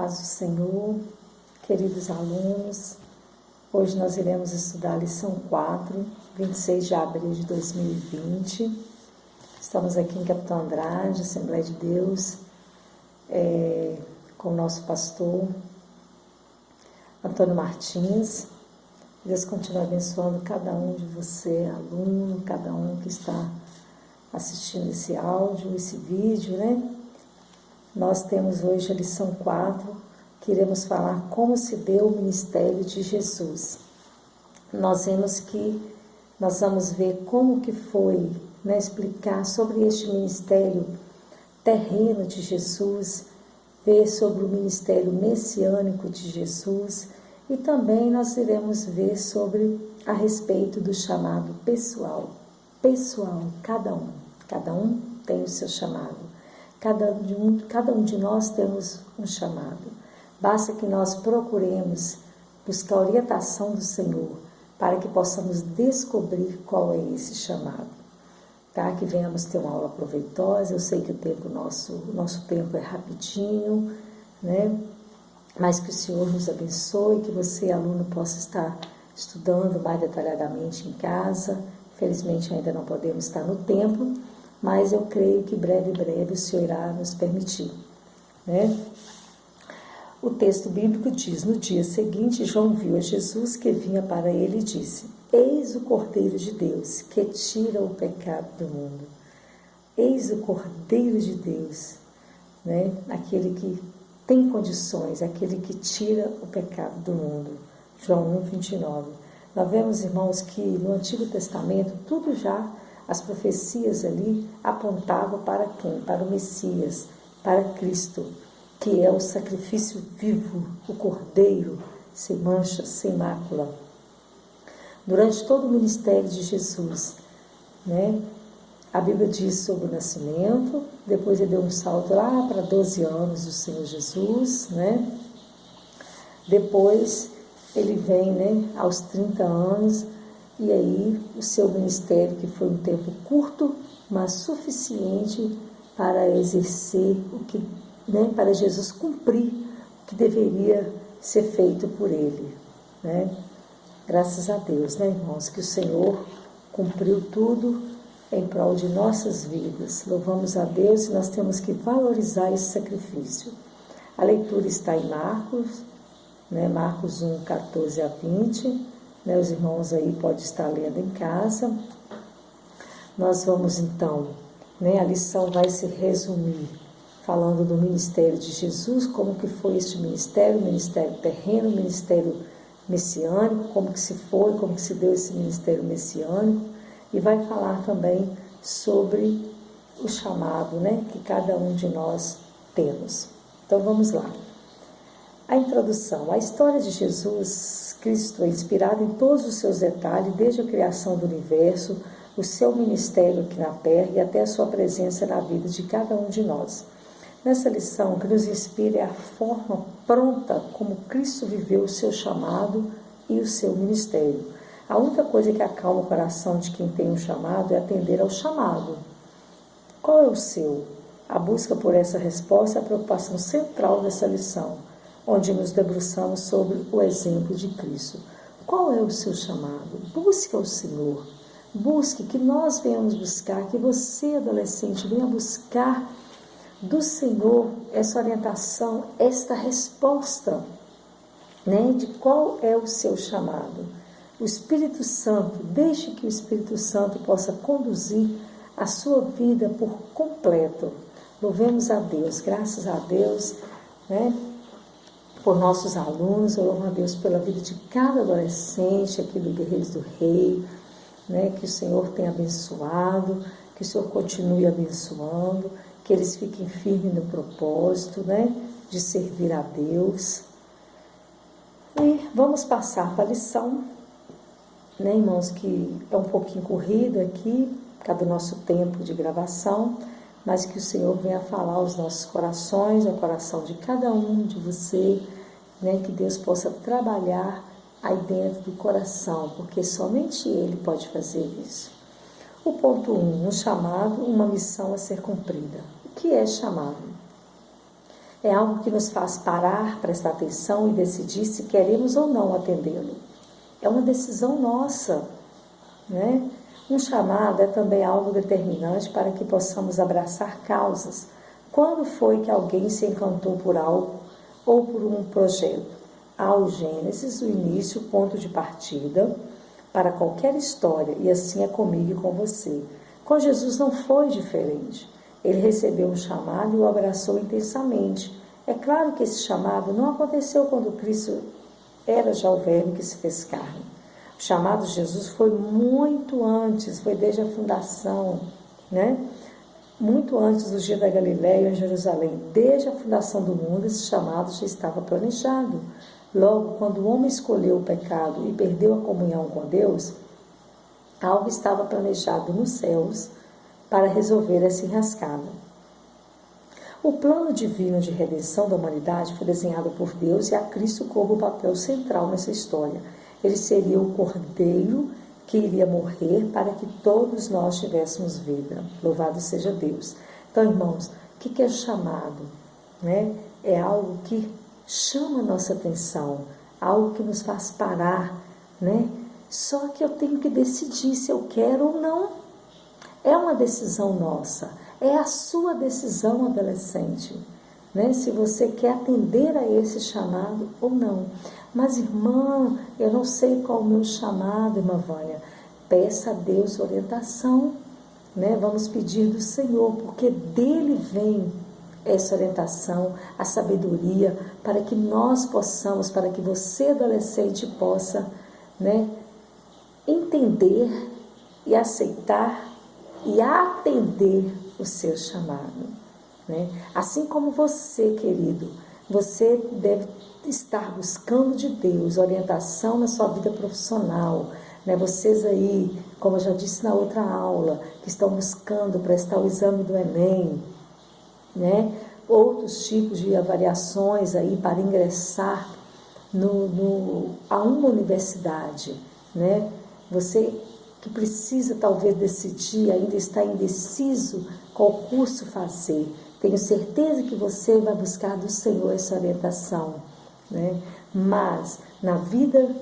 paz do Senhor, queridos alunos. Hoje nós iremos estudar a lição 4, 26 de abril de 2020. Estamos aqui em Capitão Andrade, Assembleia de Deus, com o nosso pastor Antônio Martins. Deus continue abençoando cada um de você, aluno, cada um que está assistindo esse áudio, esse vídeo, né? Nós temos hoje a lição 4, que iremos falar como se deu o ministério de Jesus. Nós vamos ver como que foi, né, explicar sobre este ministério terreno de Jesus, ver sobre o ministério messiânico de Jesus e também nós iremos ver sobre a respeito do chamado pessoal. Pessoal, cada um tem o seu chamado. Cada um de nós temos um chamado. Basta que nós procuremos buscar a orientação do Senhor para que possamos descobrir qual é esse chamado. Tá? Que venhamos ter uma aula proveitosa. Eu sei que o nosso tempo é rapidinho, né? Mas que o Senhor nos abençoe, que você, aluno, possa estar estudando mais detalhadamente em casa. Felizmente ainda não podemos estar no templo, mas eu creio que breve o Senhor irá nos permitir, né? O texto bíblico diz: no dia seguinte, João viu a Jesus que vinha para ele e disse: eis o Cordeiro de Deus, que tira o pecado do mundo. Eis o Cordeiro de Deus, né? Aquele que tem condições, aquele que tira o pecado do mundo. João 1:29. Nós vemos, irmãos, que no Antigo Testamento, as profecias ali apontavam para quem? Para o Messias, para Cristo, que é o sacrifício vivo, o Cordeiro, sem mancha, sem mácula. Durante todo o ministério de Jesus, né? A Bíblia diz sobre o nascimento, depois ele deu um salto lá para 12 anos do Senhor Jesus, né? Depois ele vem, né, aos 30 anos, e aí o seu ministério, que foi um tempo curto, mas suficiente para exercer para Jesus cumprir o que deveria ser feito por ele, né? Graças a Deus, né, irmãos, que o Senhor cumpriu tudo em prol de nossas vidas. Louvamos a Deus e nós temos que valorizar esse sacrifício. A leitura está em Marcos, né, Marcos 1, 14 a 20, né, os irmãos aí podem estar lendo em casa. Nós vamos então, né, a lição vai se resumir falando do ministério de Jesus, como que foi este ministério, o ministério terreno, o ministério messiânico, como que se foi, como que se deu esse ministério messiânico, e vai falar também sobre o chamado, né, que cada um de nós temos. Então vamos lá. A introdução. A história de Jesus Cristo é inspirada em todos os seus detalhes, desde a criação do universo, o seu ministério aqui na Terra e até a sua presença na vida de cada um de nós. Nessa lição, o que nos inspira é a forma pronta como Cristo viveu o seu chamado e o seu ministério. A única coisa que acalma o coração de quem tem um chamado é atender ao chamado. Qual é o seu? A busca por essa resposta é a preocupação central dessa lição, onde nos debruçamos sobre o exemplo de Cristo. Qual é o seu chamado? Busque ao Senhor. Busque, que nós venhamos buscar, que você, adolescente, venha buscar do Senhor essa orientação, esta resposta, né, de qual é o seu chamado. O Espírito Santo, deixe que o Espírito Santo possa conduzir a sua vida por completo. Louvemos a Deus, graças a Deus, né, por nossos alunos. Eu louvo a Deus pela vida de cada adolescente aqui do Guerreiros do Rei, né, que o Senhor tenha abençoado, que o Senhor continue abençoando, que eles fiquem firmes no propósito, né, de servir a Deus. E vamos passar para a lição, né, irmãos, que é um pouquinho corrido aqui, por causa do nosso tempo de gravação, mas que o Senhor venha falar aos nossos corações, ao coração de cada um de você, né, que Deus possa trabalhar aí dentro do coração, porque somente Ele pode fazer isso. O ponto 1, um chamado, uma missão a ser cumprida. O que é chamado? É algo que nos faz parar, prestar atenção e decidir se queremos ou não atendê-lo. É uma decisão nossa, né? Um chamado é também algo determinante para que possamos abraçar causas. Quando foi que alguém se encantou por algo ou por um projeto? Há o Gênesis, o início, o ponto de partida para qualquer história, e assim é comigo e com você. Com Jesus não foi diferente. Ele recebeu um chamado e o abraçou intensamente. É claro que esse chamado não aconteceu quando Cristo era já o Verbo que se fez carne. O chamado de Jesus foi muito antes, foi desde a fundação, né? Muito antes do dia da Galileia em Jerusalém. Desde a fundação do mundo, esse chamado já estava planejado. Logo, quando o homem escolheu o pecado e perdeu a comunhão com Deus, algo estava planejado nos céus para resolver essa enrascada. O plano divino de redenção da humanidade foi desenhado por Deus e a Cristo coube o papel central nessa história. Ele seria o cordeiro que iria morrer para que todos nós tivéssemos vida. Louvado seja Deus. Então, irmãos, o que é chamado? Né? É algo que chama a nossa atenção, algo que nos faz parar, né? Só que eu tenho que decidir se eu quero ou não. É uma decisão nossa, é a sua decisão, adolescente, né? Se você quer atender a esse chamado ou não. Mas, irmã, eu não sei qual é o meu chamado, irmã Vânia. Peça a Deus orientação, né? Vamos pedir do Senhor, porque dele vem essa orientação, a sabedoria, para que nós possamos, para que você, adolescente, possa, né, entender e aceitar e atender o seu chamado, né? Assim como você, querido, você deve estar buscando de Deus orientação na sua vida profissional, né? Vocês aí, como eu já disse na outra aula, que estão buscando prestar o exame do Enem, né? Outros tipos de avaliações aí para ingressar a uma universidade, né? Você que precisa talvez decidir, ainda está indeciso qual curso fazer, tenho certeza que você vai buscar do Senhor essa orientação, né? Mas na vida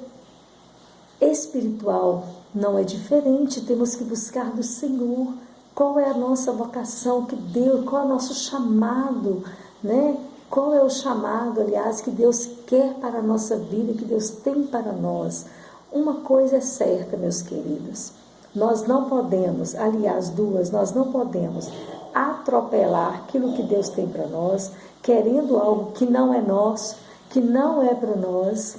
espiritual não é diferente, temos que buscar do Senhor. Qual é a nossa vocação que Deus, qual é o nosso chamado, né? Qual é o chamado, aliás, que Deus quer para a nossa vida, que Deus tem para nós? Uma coisa é certa, meus queridos, nós não podemos, aliás, nós não podemos atropelar aquilo que Deus tem para nós, querendo algo que não é nosso, que não é para nós,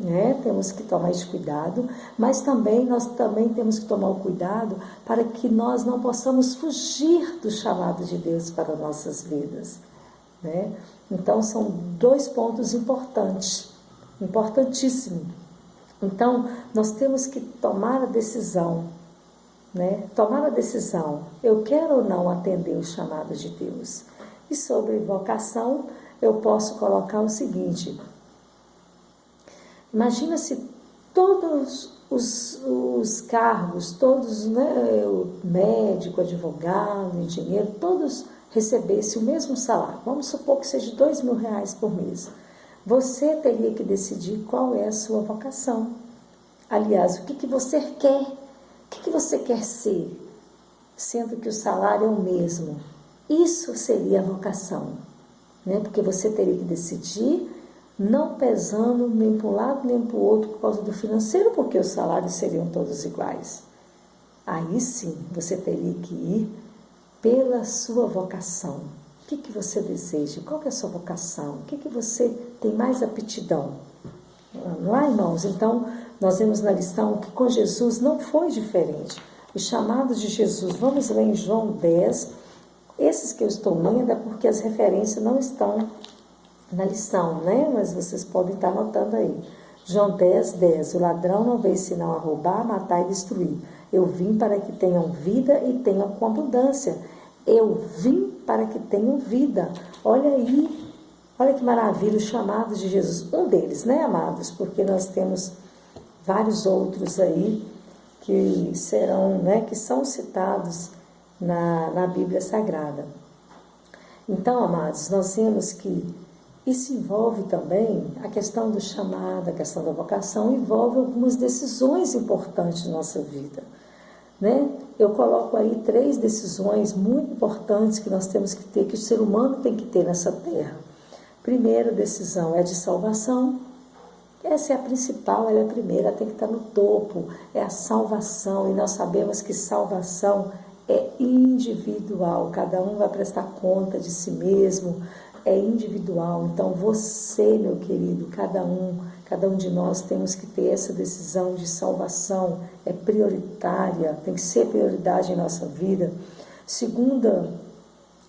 né? Temos que tomar esse cuidado, mas nós também temos que tomar o cuidado para que nós não possamos fugir do chamado de Deus para nossas vidas, né? Então são dois pontos importantíssimos. Então nós temos que tomar a decisão, né? Tomar a decisão, eu quero ou não atender o chamado de Deus. E sobre vocação, eu posso colocar o seguinte: imagina se todos os cargos, todos, né, o médico, advogado, engenheiro, todos recebessem o mesmo salário. Vamos supor que seja R$2.000 por mês. Você teria que decidir qual é a sua vocação. Aliás, o que você quer? O que você quer ser? Sendo que o salário é o mesmo. Isso seria a vocação, né? Porque você teria que decidir, não pesando nem para um lado nem para o outro por causa do financeiro, porque os salários seriam todos iguais. Aí sim, você teria que ir pela sua vocação. O que você deseja? Qual que é a sua vocação? O que você tem mais aptidão? Não é, irmãos? Então, nós vemos na lição que com Jesus não foi diferente. Os chamados de Jesus, vamos ler em João 10. Esses que eu estou lendo é porque as referências não estão na lição, né? Mas vocês podem estar anotando aí. João 10, 10. O ladrão não veio senão a roubar, matar e destruir. Eu vim para que tenham vida e tenham com abundância. Eu vim para que tenham vida. Olha aí, olha que maravilha, os chamados de Jesus. Um deles, né, amados? Porque nós temos vários outros aí que serão, né, que são citados na Bíblia Sagrada. Então, amados, nós vemos que isso envolve também a questão do chamado, a questão da vocação, envolve algumas decisões importantes na nossa vida, né? Eu coloco aí 3 decisões muito importantes que nós temos que ter, que o ser humano tem que ter nessa terra. Primeira decisão é a de salvação. Essa é a principal, ela é a primeira, ela tem que estar no topo, é a salvação, e nós sabemos que salvação é individual, cada um vai prestar conta de si mesmo, é individual. Então você, meu querido, cada um de nós temos que ter essa decisão de salvação, é prioritária, tem que ser prioridade em nossa vida. Segunda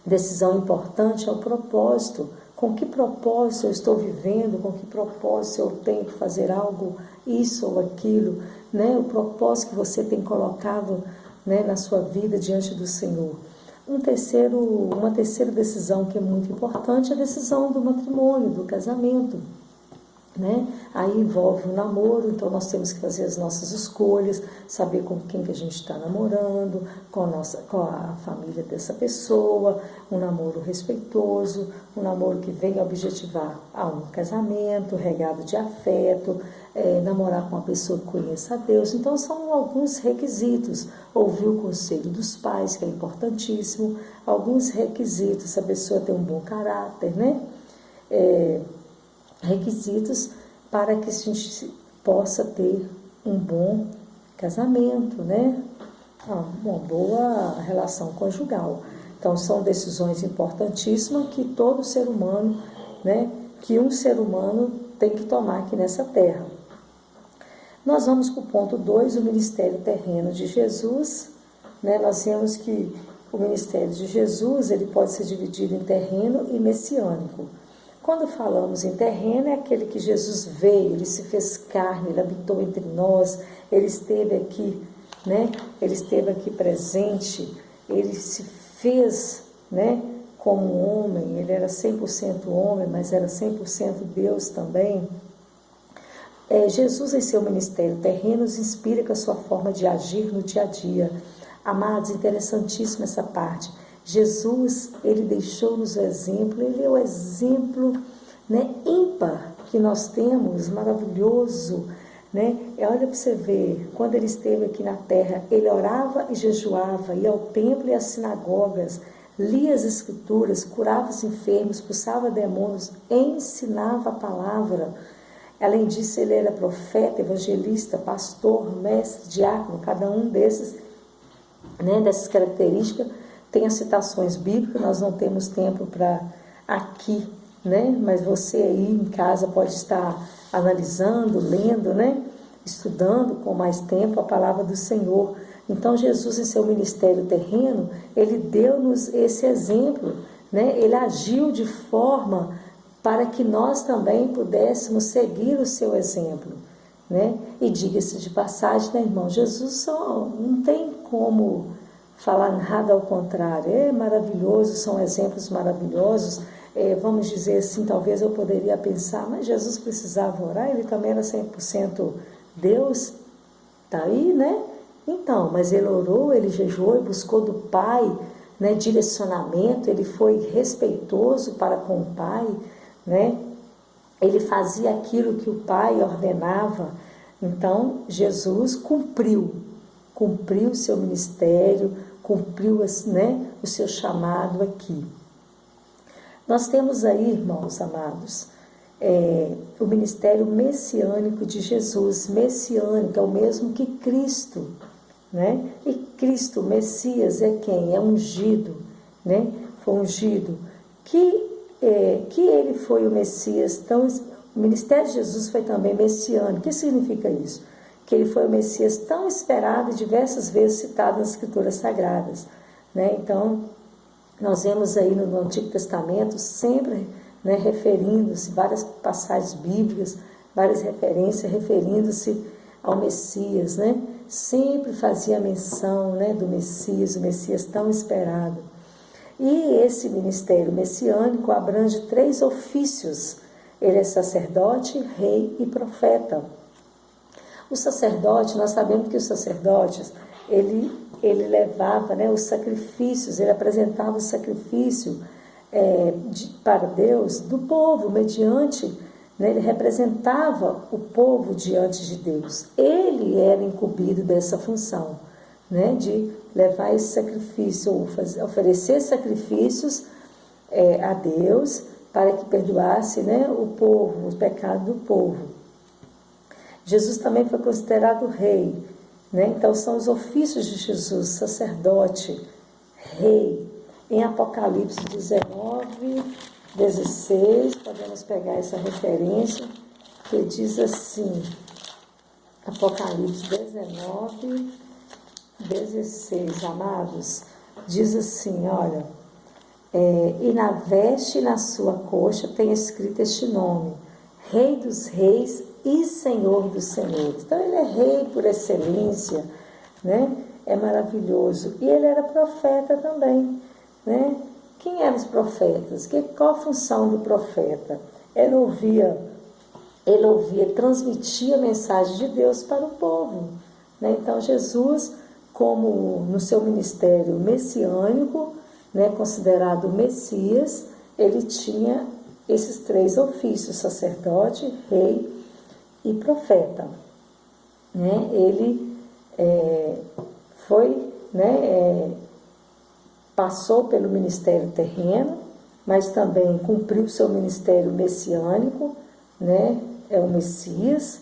decisão importante é o propósito. Com que propósito eu estou vivendo, com que propósito eu tenho que fazer algo, isso ou aquilo, né? O propósito que você tem colocado, né, na sua vida diante do Senhor. Uma terceira decisão que é muito importante é a decisão do matrimônio, do casamento, né? Aí envolve o namoro, então nós temos que fazer as nossas escolhas, saber com quem que a gente está namorando, com a família dessa pessoa, um namoro respeitoso, um namoro que venha objetivar a um casamento, regado de afeto, namorar com uma pessoa que conheça a Deus. Então são alguns requisitos, ouvir o conselho dos pais, que é importantíssimo, alguns requisitos, se a pessoa tem um bom caráter, né? Requisitos para que a gente possa ter um bom casamento, né? Uma boa relação conjugal. Então, são decisões importantíssimas que todo ser humano, né? Que um ser humano tem que tomar aqui nessa terra. Nós vamos para o ponto 2, o ministério terreno de Jesus, né? Nós vemos que o ministério de Jesus, ele pode ser dividido em terreno e messiânico. Quando falamos em terreno, é aquele que Jesus veio, ele se fez carne, ele habitou entre nós, ele esteve aqui, né? Ele esteve aqui presente, ele se fez, né, como homem, ele era 100% homem, mas era 100% Deus também. Jesus, em seu ministério terreno, nos inspira com a sua forma de agir no dia a dia. Amados, interessantíssima essa parte. Jesus, ele deixou-nos o exemplo, ele é o exemplo, né, ímpar que nós temos, maravilhoso, né? Olha para você ver, quando ele esteve aqui na terra, ele orava e jejuava, ia ao templo e às sinagogas, lia as escrituras, curava os enfermos, expulsava demônios, ensinava a palavra. Além disso, ele era profeta, evangelista, pastor, mestre, diácono, cada um desses, né, dessas características. Tem as citações bíblicas, nós não temos tempo para aqui, né? Mas você aí em casa pode estar analisando, lendo, né? Estudando com mais tempo a palavra do Senhor. Então Jesus, em seu ministério terreno, ele deu-nos esse exemplo, né? Ele agiu de forma para que nós também pudéssemos seguir o seu exemplo, né? E diga-se de passagem, né, irmão? Jesus só não tem como falar nada ao contrário, é maravilhoso, são exemplos maravilhosos. Vamos dizer assim, talvez eu poderia pensar, mas Jesus precisava orar, ele também era 100% Deus, tá aí, né? Então, mas ele orou, ele jejuou e buscou do Pai, né, direcionamento, ele foi respeitoso para com o Pai, né? Ele fazia aquilo que o Pai ordenava. Então, Jesus cumpriu o seu ministério, cumpriu, né, o seu chamado aqui. Nós temos aí, irmãos amados, o ministério messiânico de Jesus. Messiânico é o mesmo que Cristo, né? E Cristo, Messias, é quem? É ungido, né? Foi ungido. Que ele foi o Messias, então o ministério de Jesus foi também messiânico. O que significa isso? Que ele foi o Messias tão esperado e diversas vezes citado nas Escrituras Sagradas, né? Então, nós vemos aí no Antigo Testamento sempre, né, referindo-se, várias passagens bíblicas, várias referências referindo-se ao Messias, né? Sempre fazia menção, né, do Messias, o Messias tão esperado. E esse ministério messiânico abrange 3 ofícios. Ele é sacerdote, rei e profeta. O sacerdote, nós sabemos que os sacerdotes, ele levava, né, os sacrifícios, ele apresentava o sacrifício para Deus do povo, mediante, né, ele representava o povo diante de Deus. Ele era incumbido dessa função, né, de levar esse sacrifício, ou oferecer sacrifícios a Deus para que perdoasse, né, o povo, os pecados do povo. Jesus também foi considerado rei, né? Então são os ofícios de Jesus: sacerdote, rei. Em Apocalipse 19, 16, podemos pegar essa referência, que diz assim, Apocalipse 19, 16, amados, diz assim, olha, e na veste e na sua coxa tem escrito este nome: Rei dos Reis e Senhor dos Senhores. Então ele é rei por excelência, né? É maravilhoso. E ele era profeta também, né? Quem eram os profetas? Qual a função do profeta? Ele ouvia, transmitia a mensagem de Deus para o povo, né? Então Jesus, como no seu ministério messiânico, né, considerado Messias, ele tinha esses 3 ofícios: sacerdote, rei e profeta, né? Ele foi, né, passou pelo ministério terreno, mas também cumpriu seu ministério messiânico, né? É o Messias,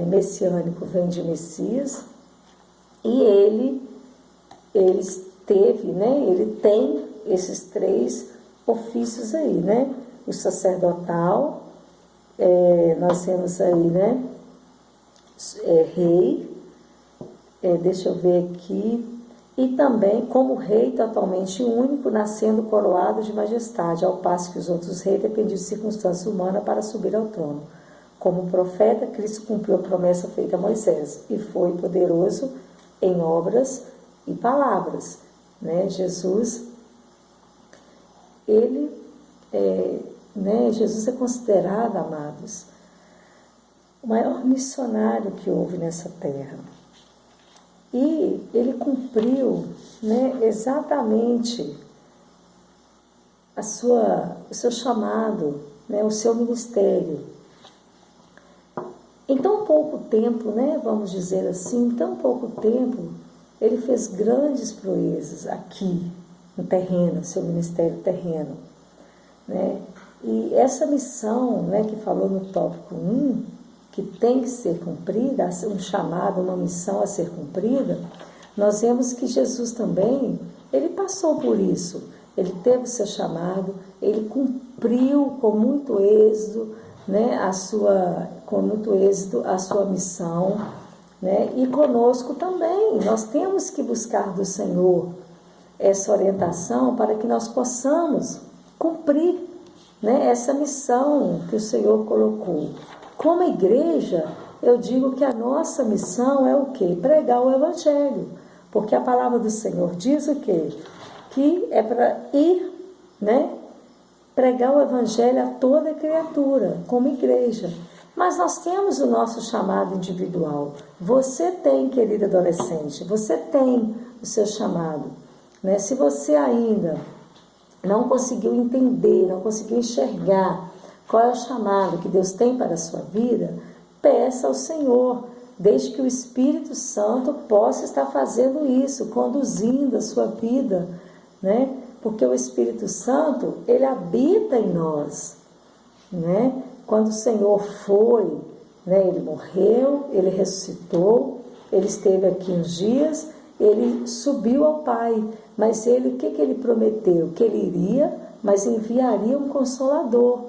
messiânico vem de Messias, e ele teve, né? Ele tem esses 3 ofícios aí, né? O sacerdotal, nós temos aí, né? Rei, deixa eu ver aqui, e também como rei totalmente único, nascendo coroado de majestade, ao passo que os outros reis dependiam de circunstâncias humanas para subir ao trono. Como profeta, Cristo cumpriu a promessa feita a Moisés e foi poderoso em obras e palavras, né? Jesus, Jesus é considerado, amados, o maior missionário que houve nessa terra. E ele cumpriu, né, exatamente o seu chamado, né, o seu ministério. Em tão pouco tempo, né, vamos dizer assim, em tão pouco tempo, ele fez grandes proezas aqui no terreno, seu ministério terreno, né? E essa missão, né, que falou no tópico 1, que tem que ser cumprida, um chamado, uma missão a ser cumprida, nós vemos que Jesus também, ele passou por isso, ele teve o seu chamado, ele cumpriu com muito êxito, né, a sua missão, né? E conosco também, nós temos que buscar do Senhor essa orientação para que nós possamos cumprir, né, essa missão que o Senhor colocou. Como igreja, eu digo que a nossa missão é o quê? Pregar o Evangelho, porque a palavra do Senhor diz o quê? Que é para ir, né, pregar o Evangelho a toda criatura, como igreja. Mas nós temos o nosso chamado individual. Você tem, querido adolescente, você tem o seu chamado, né? Se você ainda não conseguiu entender, não conseguiu enxergar qual é o chamado que Deus tem para a sua vida, peça ao Senhor, desde que o Espírito Santo possa estar fazendo isso, conduzindo a sua vida, né? Porque o Espírito Santo, ele habita em nós, né? Quando o Senhor foi, né, ele morreu, ele ressuscitou, ele esteve aqui uns dias, ele subiu ao Pai, mas ele, o que ele prometeu? Que ele iria, mas enviaria um Consolador,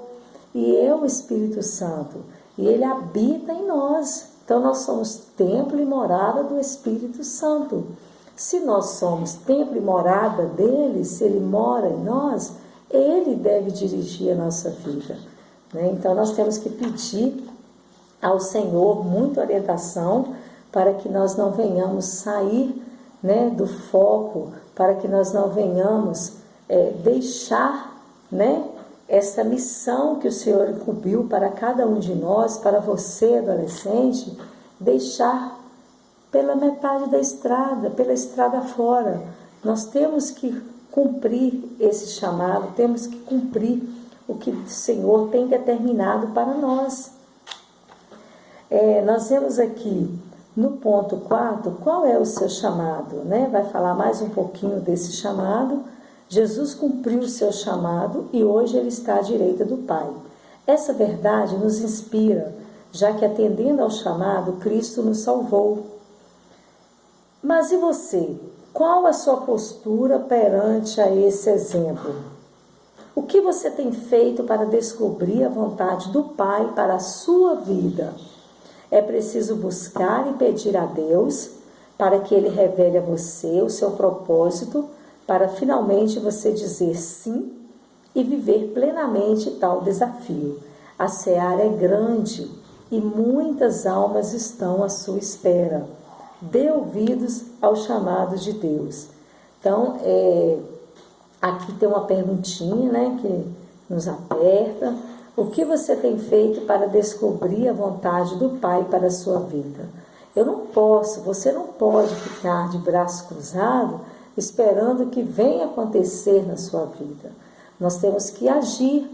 e é o Espírito Santo, e ele habita em nós. Então nós somos templo e morada do Espírito Santo. Se nós somos templo e morada dele, se ele mora em nós, ele deve dirigir a nossa vida, né? Então nós temos que pedir ao Senhor muita orientação para que nós não venhamos sair, né, do foco, para que nós não venhamos deixar, né, essa missão que o Senhor incumbiu para cada um de nós, para você, adolescente, deixar pela metade da estrada, pela estrada fora. Nós temos que cumprir esse chamado, temos que cumprir o que o Senhor tem determinado para nós. Nós vemos aqui no ponto 4, qual é o seu chamado, né? Vai falar mais um pouquinho desse chamado. Jesus cumpriu o seu chamado e hoje ele está à direita do Pai. Essa verdade nos inspira, já que atendendo ao chamado, Cristo nos salvou. Mas e você? Qual a sua postura perante a esse exemplo? O que você tem feito para descobrir a vontade do Pai para a sua vida? É preciso buscar e pedir a Deus para que Ele revele a você o seu propósito, para finalmente você dizer sim e viver plenamente tal desafio. A seara é grande e muitas almas estão à sua espera. Dê ouvidos ao chamado de Deus. Então, aqui tem uma perguntinha, né, que nos aperta. O que você tem feito para descobrir a vontade do Pai para a sua vida? Você não pode ficar de braço cruzado esperando que venha acontecer na sua vida. Nós temos que agir,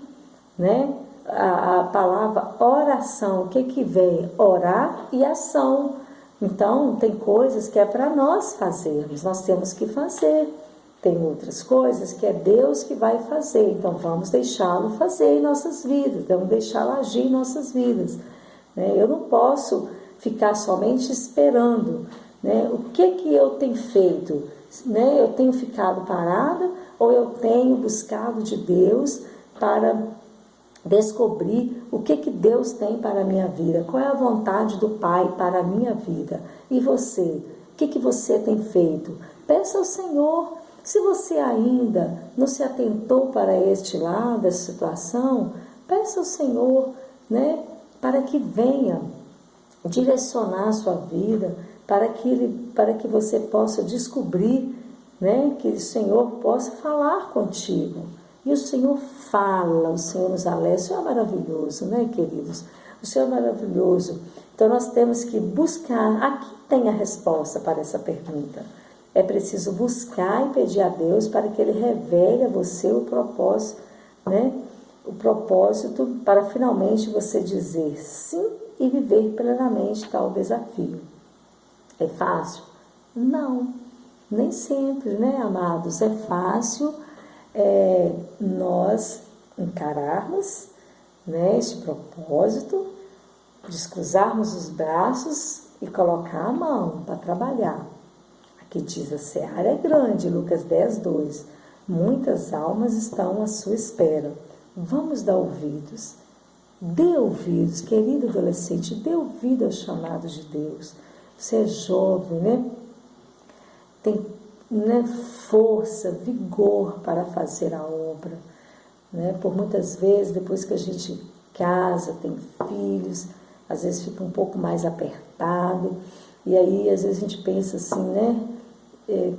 né? A palavra oração, o que vem? Orar e ação. Então, tem coisas que é para nós fazermos, nós temos que fazer. Tem outras coisas que é Deus que vai fazer, então vamos deixá-lo fazer em nossas vidas, vamos deixá-lo agir em nossas vidas. Eu não posso ficar somente esperando. O que eu tenho feito? Eu tenho ficado parada ou eu tenho buscado de Deus para descobrir o que Deus tem para a minha vida? Qual é a vontade do Pai para a minha vida? E você? O que você tem feito? Peça ao Senhor. Se você ainda não se atentou para este lado da situação, peça ao Senhor, para que venha direcionar a sua vida, para que você possa descobrir, que o Senhor possa falar contigo. E o Senhor fala, o Senhor nos alerta. O Senhor é maravilhoso, queridos? O Senhor é maravilhoso. Então nós temos que buscar. Aqui tem a resposta para essa pergunta. É preciso buscar e pedir a Deus para que Ele revele a você o propósito, o propósito para finalmente você dizer sim e viver plenamente tal desafio. É fácil? Não, nem sempre, amados? É fácil nós encararmos este propósito, descruzarmos os braços e colocar a mão para trabalhar. Aqui diz: a seara é grande, Lucas 10, 2. Muitas almas estão à sua espera. Vamos dar ouvidos. Dê ouvidos, querido adolescente, dê ouvido ao chamado de Deus. Você é jovem, tem força, vigor para fazer a obra. Por muitas vezes, depois que a gente casa, tem filhos, às vezes fica um pouco mais apertado. E aí, às vezes a gente pensa assim,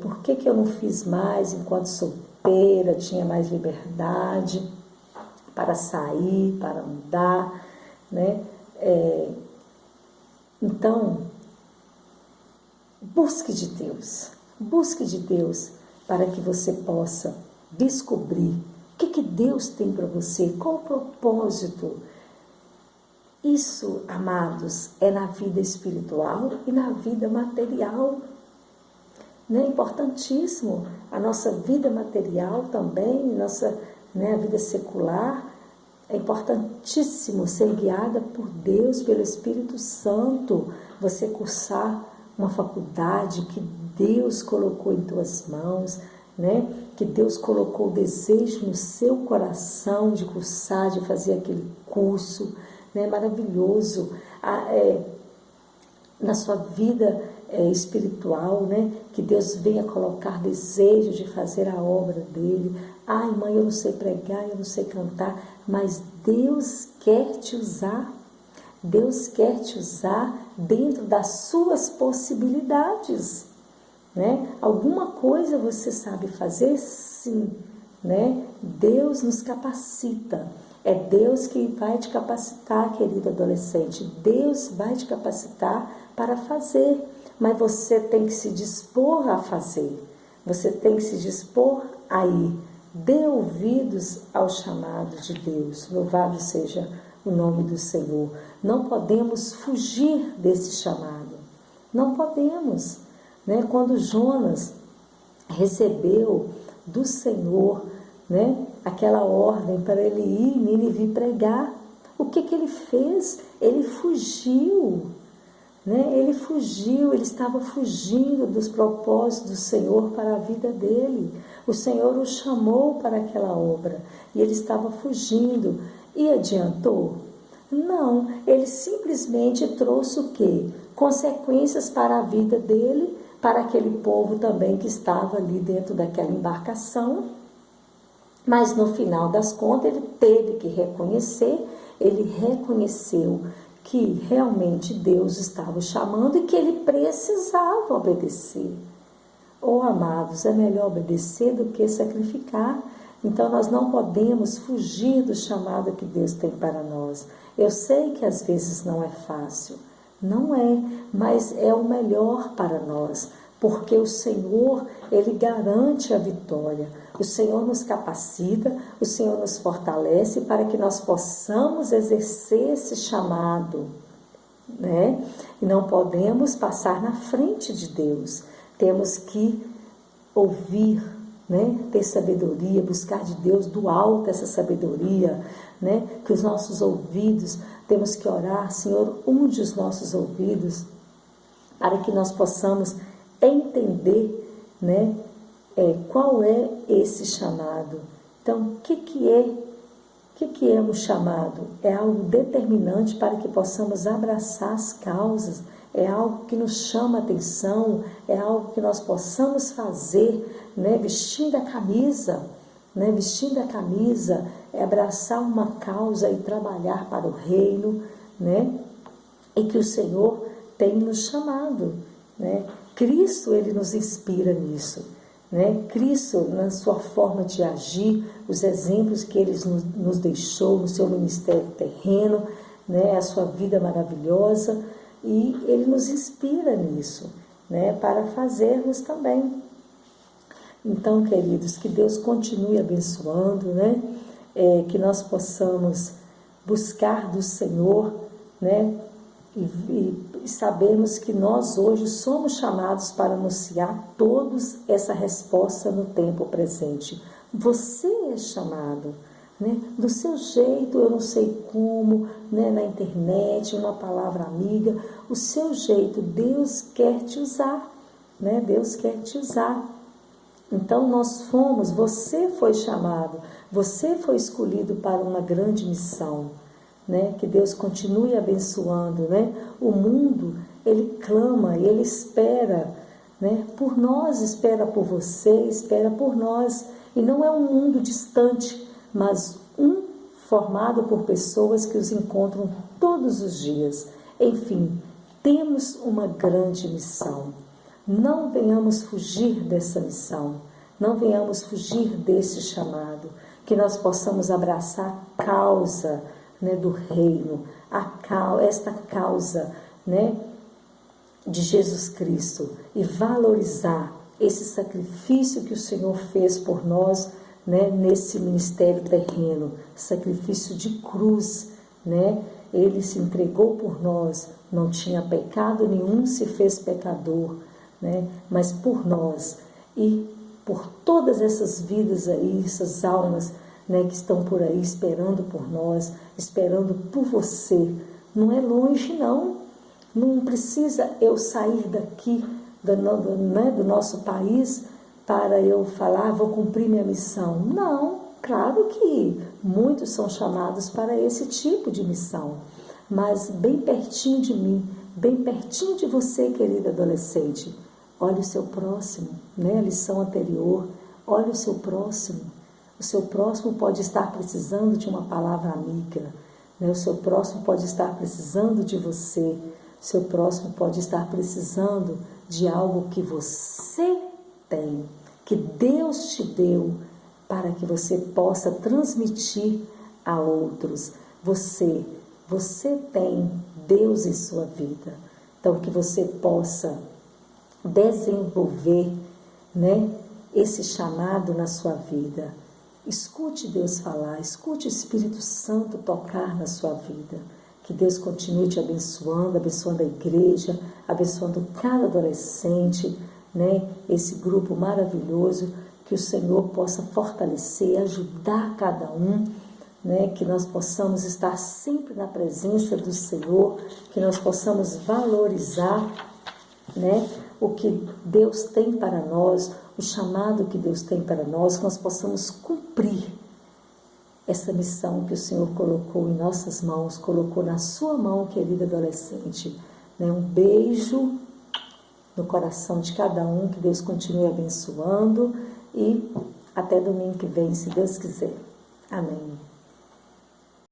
por que eu não fiz mais enquanto solteira, tinha mais liberdade para sair, para andar, Então, busque de Deus para que você possa descobrir o que Deus tem para você, qual o propósito. Isso, amados, é na vida espiritual e na vida material. É importantíssimo a nossa vida material também, a vida secular. É importantíssimo ser guiada por Deus, pelo Espírito Santo. Você cursar uma faculdade que Deus colocou em tuas mãos, que Deus colocou o desejo no seu coração de cursar, de fazer aquele curso. Maravilhoso. Na sua vida espiritual, que Deus venha colocar desejo de fazer a obra dele. Ai, mãe, eu não sei pregar, eu não sei cantar, mas Deus quer te usar. Deus quer te usar dentro das suas possibilidades. Alguma coisa você sabe fazer? Sim. Deus nos capacita. É Deus que vai te capacitar, querido adolescente. Deus vai te capacitar para fazer, mas você tem que se dispor a fazer. Você tem que se dispor aí, dê ouvidos ao chamado de Deus. Louvado seja o nome do Senhor. Não podemos fugir desse chamado. Não podemos, né? Quando Jonas recebeu do Senhor, né, aquela ordem para ele ir em Nínive pregar, o que ele fez? Ele fugiu, né? Ele fugiu, ele estava fugindo dos propósitos do Senhor para a vida dele. O Senhor o chamou para aquela obra e ele estava fugindo. E adiantou? Não, ele simplesmente trouxe o quê? Consequências para a vida dele, para aquele povo também que estava ali dentro daquela embarcação. Mas no final das contas ele teve que reconhecer, ele reconheceu que realmente Deus estava o chamando e que ele precisava obedecer. Oh, amados, é melhor obedecer do que sacrificar. Então nós não podemos fugir do chamado que Deus tem para nós. Eu sei que às vezes não é fácil, não é, mas é o melhor para nós, porque o Senhor, Ele garante a vitória. O Senhor nos capacita, o Senhor nos fortalece para que nós possamos exercer esse chamado, né? E não podemos passar na frente de Deus. Temos que ouvir, né? Ter sabedoria, buscar de Deus do alto essa sabedoria, né? Que os nossos ouvidos, temos que orar, Senhor, unge os nossos ouvidos para que nós possamos entender, né? Qual é esse chamado. Então, o que é o chamado? É algo determinante para que possamos abraçar as causas, é algo que nos chama a atenção, é algo que nós possamos fazer, né? Vestindo a camisa, né? Vestindo a camisa, é abraçar uma causa e trabalhar para o reino, né? E que o Senhor tem nos chamado, né? Cristo, Ele nos inspira nisso, né? Cristo, na sua forma de agir, os exemplos que Ele nos deixou no seu ministério terreno, né? A sua vida maravilhosa, e Ele nos inspira nisso, né? Para fazermos também. Então, queridos, que Deus continue abençoando, né? Que nós possamos buscar do Senhor, né? E sabemos que nós hoje somos chamados para anunciar todos essa resposta no tempo presente. Você é chamado, né? Do seu jeito, eu não sei como, né? Na internet, uma palavra amiga, o seu jeito, Deus quer te usar, né? Deus quer te usar. Então você foi chamado, você foi escolhido para uma grande missão, né? Que Deus continue abençoando, né? O mundo, ele clama, ele espera, né? Por nós, espera por você, espera por nós. E não é um mundo distante, mas formado por pessoas que os encontram todos os dias. Enfim, temos uma grande missão. Não venhamos fugir dessa missão, não venhamos fugir desse chamado, que nós possamos abraçar a causa, né, do reino, esta causa, né, de Jesus Cristo, e valorizar esse sacrifício que o Senhor fez por nós, né, nesse ministério terreno, sacrifício de cruz, né? Ele se entregou por nós, não tinha pecado nenhum, se fez pecador, né? Mas por nós e por todas essas vidas aí, essas almas, né, que estão por aí esperando por nós, esperando por você. Não é longe, não. Não precisa eu sair daqui do nosso país para eu falar, vou cumprir minha missão. Não, claro que muitos são chamados para esse tipo de missão, mas bem pertinho de mim, bem pertinho de você, querida adolescente. Olhe o seu próximo, né? A lição anterior, olhe o seu próximo. O seu próximo pode estar precisando de uma palavra amiga, né? O seu próximo pode estar precisando de você. O seu próximo pode estar precisando de algo que você tem, que Deus te deu, para que você possa transmitir a outros. Você tem Deus em sua vida. Então, que você possa desenvolver, né, esse chamado na sua vida. Escute Deus falar, escute o Espírito Santo tocar na sua vida. Que Deus continue te abençoando, abençoando a igreja, abençoando cada adolescente, né? Esse grupo maravilhoso, que o Senhor possa fortalecer, ajudar cada um, né? Que nós possamos estar sempre na presença do Senhor, que nós possamos valorizar, né? O que Deus tem para nós, o chamado que Deus tem para nós, que nós possamos cumprir essa missão que o Senhor colocou em nossas mãos, colocou na sua mão, querida adolescente. Né? Um beijo no coração de cada um, que Deus continue abençoando, e até domingo que vem, se Deus quiser. Amém.